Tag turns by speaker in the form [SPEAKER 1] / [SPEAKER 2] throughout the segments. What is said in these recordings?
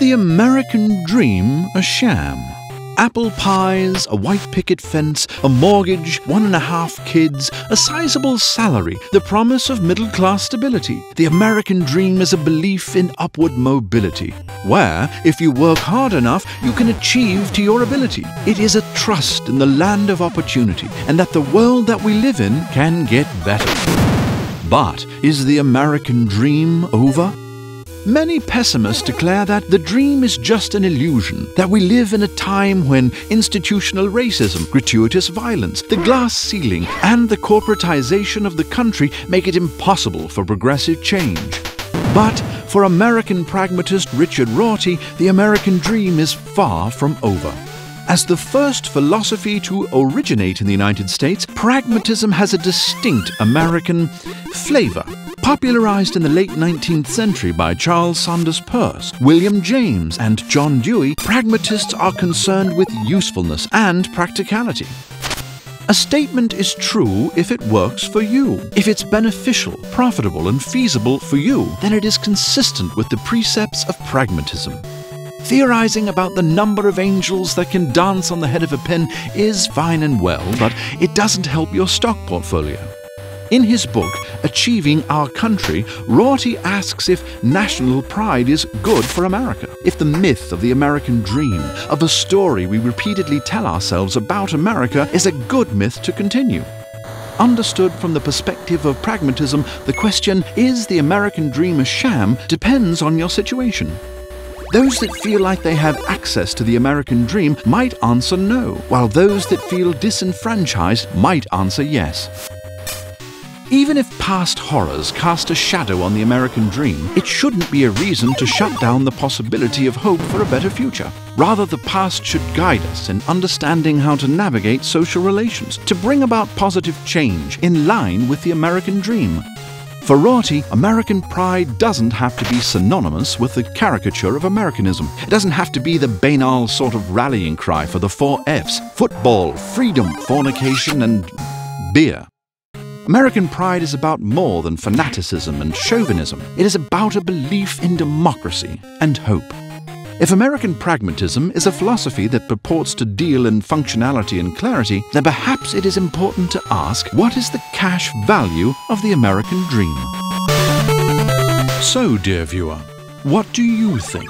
[SPEAKER 1] the American dream a sham? Apple pies, a white picket fence, a mortgage, 1.5 kids, a sizable salary, the promise of middle-class stability. The American dream is a belief in upward mobility, where, if you work hard enough, you can achieve to your ability. It is a trust in the land of opportunity, and that the world that we live in can get better. But is the American dream over? Many pessimists declare that the dream is just an illusion, that we live in a time when institutional racism, gratuitous violence, the glass ceiling, and the corporatization of the country make it impossible for progressive change. But for American pragmatist Richard Rorty, the American dream is far from over. As the first philosophy to originate in the United States, pragmatism has a distinct American flavor. Popularized in the late 19th century by Charles Sanders Peirce, William James, and John Dewey, pragmatists are concerned with usefulness and practicality. A statement is true if it works for you. If it's beneficial, profitable, and feasible for you, then it is consistent with the precepts of pragmatism. Theorizing about the number of angels that can dance on the head of a pin is fine and well, but it doesn't help your stock portfolio. In his book, Achieving Our Country, Rorty asks if national pride is good for America, if the myth of the American dream, of a story we repeatedly tell ourselves about America, is a good myth to continue. Understood from the perspective of pragmatism, the question, is the American dream a sham, depends on your situation. Those that feel like they have access to the American dream might answer no, while those that feel disenfranchised might answer yes. Even if past horrors cast a shadow on the American dream, it shouldn't be a reason to shut down the possibility of hope for a better future. Rather, the past should guide us in understanding how to navigate social relations, to bring about positive change in line with the American dream. For Rorty, American pride doesn't have to be synonymous with the caricature of Americanism. It doesn't have to be the banal sort of rallying cry for the 4 F's: football, freedom, fornication, and beer. American pride is about more than fanaticism and chauvinism. It is about a belief in democracy and hope. If American pragmatism is a philosophy that purports to deal in functionality and clarity, then perhaps it is important to ask, what is the cash value of the American dream? So, dear viewer, what do you think?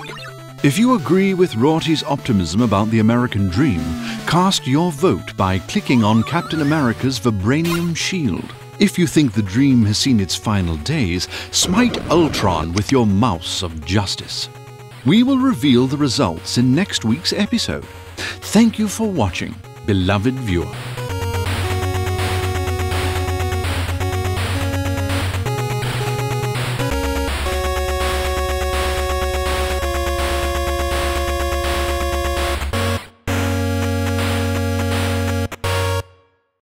[SPEAKER 1] If you agree with Rorty's optimism about the American dream, cast your vote by clicking on Captain America's vibranium shield. If you think the dream has seen its final days, smite Ultron with your mouse of justice. We will reveal the results in next week's episode. Thank you for watching, beloved viewer.